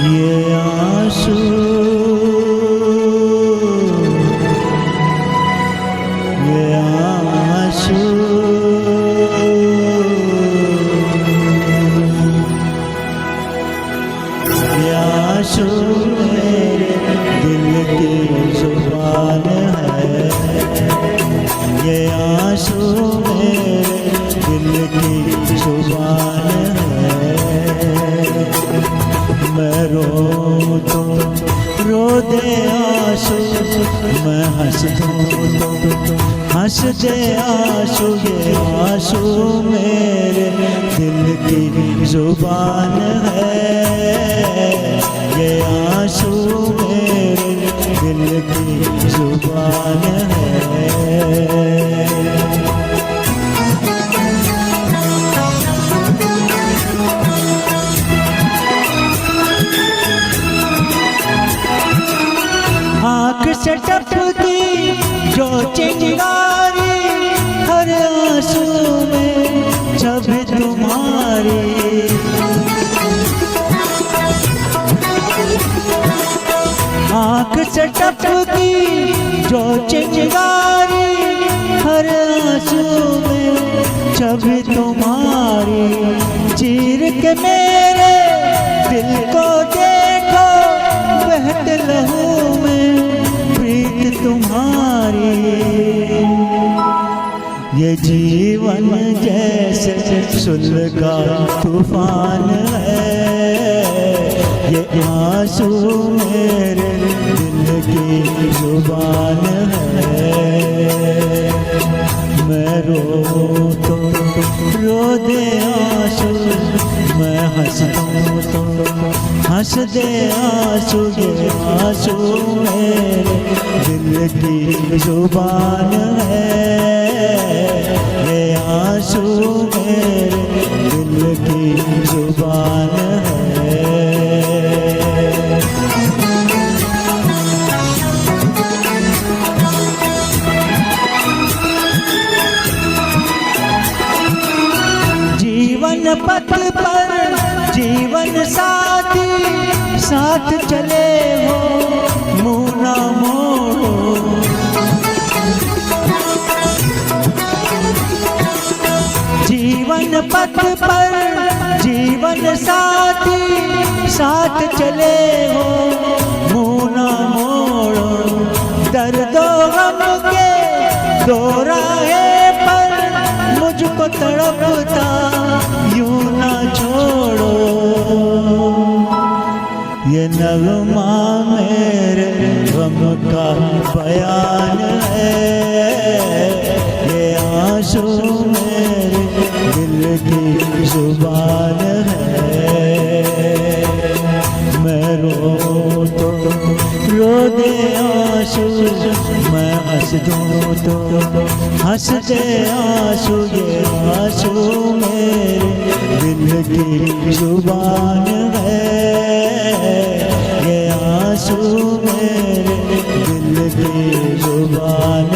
ये आंसू ये आंसू ये आंसू मेरे दिल की जुबान है। ये आंसू मेरे दिल की जुबान है। मैं रो तो रो दे आंसू, मैं हंस दूँ तो हंस दे आंसू। ये आंसू मेरे दिल की जुबान है। ये आंसू मेरे दिल की जुबान है। आँख से टपकी जो चिंगारी, हर आंसू में छवि तुम्हारी। आँख से टपकी जो चिंगारी, हर आंसू में छवि तुम्हारी। चीर के मेरे दिल को देखो, बहते लहू में प्रीत तुम्हारी। ये जीवन जैसे सुलगा तूफान है। ये आंसू मेरे दिल की जुबान है। मैं रो तो रो दे आंसू, मैं हंस दूँ तो हंस दे आंसू। ये आंसू मेरे दिल की जुबान है। ये आंसू मेरे दिल की जुबान है। जीवन पथ पर जीवन साथी साथ चले हो, मुँह ना मोड़ो। जीवन पथ पर जीवन साथी साथ चले हो, मुँह ना मोड़ो। दर्दो गम के दो राहे पर मुझको तड़पता यूं ना छोड़ो। ये नगमा मेरे गम का बयान है। ये आंसू मेरे दिल की जुबान है। मैं रो तो रो दे आंसू, मैं हंस दूँ तो हंस दे आंसू। ये आंसू मेरे दिल की जुबान है। ये आंसू मेरे दिल की जुबान